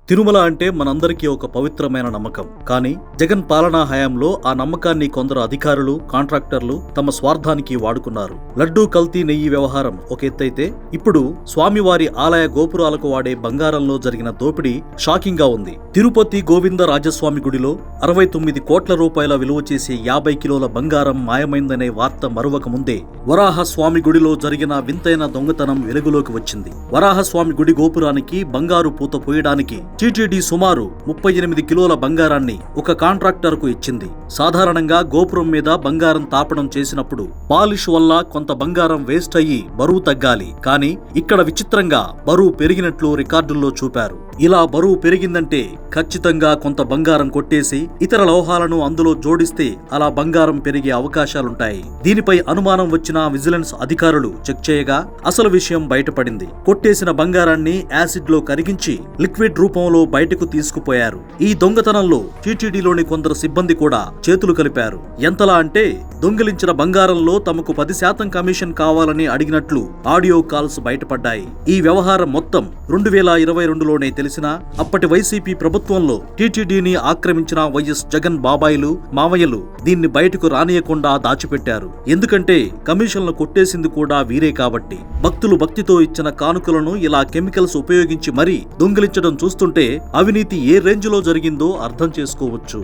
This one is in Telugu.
తిరుమల అంటే మనందరికీ ఒక పవిత్రమైన నమ్మకం. కానీ జగన్ పాలనా హయాంలో ఆ నమ్మకాన్ని కొందరు అధికారులు, కాంట్రాక్టర్లు తమ స్వార్థానికి వాడుకున్నారు. లడ్డూ కల్తీ నెయ్యి వ్యవహారం ఒక ఎత్తైతే, ఇప్పుడు స్వామివారి ఆలయ గోపురాలకు వాడే బంగారంలో జరిగిన దోపిడీ షాకింగ్ గా ఉంది. తిరుపతి గోవింద రాజస్వామి గుడిలో 69 కోట్ల రూపాయల విలువ చేసే 50 కిలోల బంగారం మాయమైందనే వార్త మరువక ముందే వరాహస్వామి గుడిలో జరిగిన వింతైన దొంగతనం వెలుగులోకి వచ్చింది. వరాహస్వామి గుడి గోపురానికి బంగారు పూత పోయడానికి టీటీడీ సుమారు 38 కిలోల బంగారాన్ని ఒక కాంట్రాక్టర్ కు ఇచ్చింది. సాధారణంగా గోపురం మీద బంగారం తాపడం చేసినప్పుడు పాలిష్ వల్ల కొంత బంగారం వేస్ట్ అయ్యి బరువు తగ్గాలి. కానీ ఇక్కడ విచిత్రంగా బరువు పెరిగినట్లు రికార్డుల్లో చూపారు. ఇలా బరువు పెరిగిందంటే ఖచ్చితంగా కొంత బంగారం కొట్టేసి ఇతర లోహాలను అందులో జోడిస్తే అలా బంగారం పెరిగే అవకాశాలుంటాయి. దీనిపై అనుమానం వచ్చిన విజిలెన్స్ అధికారులు చెక్ చేయగా అసలు విషయం బయటపడింది. కొట్టేసిన బంగారాన్ని యాసిడ్ లో కరిగించి లిక్విడ్ రూపంలో బయటకు తీసుకుపోయారు. ఈ దొంగతనంలో టీటీడీలోని కొందరు సిబ్బంది కూడా చేతులు కలిపారు. ఎంతలా అంటే దొంగిలించిన బంగారంలో తమకు 10% కమిషన్ కావాలని అడిగినట్లు ఆడియో కాల్స్ బయటపడ్డాయి. ఈ వ్యవహారం మొత్తం 2022లోనే తెలిసినా అప్పటి వైసీపీ ప్రభుత్వంలో టీటీడీని ఆక్రమించిన వైఎస్ జగన్ బాబాయిలు, మామయ్యలు దీన్ని బయటకు రానియకుండా దాచిపెట్టారు. ఎందుకంటే కమిషన్లు కొట్టేసింది కూడా వీరే కాబట్టి. భక్తులు భక్తితో ఇచ్చిన కానుకలను ఇలా కెమికల్స్ ఉపయోగించి మరీ దొంగిలించడం చూస్తుంటే అవినీతి ఏ రేంజ్ లో జరిగిందో అర్థం చేసుకోవచ్చు.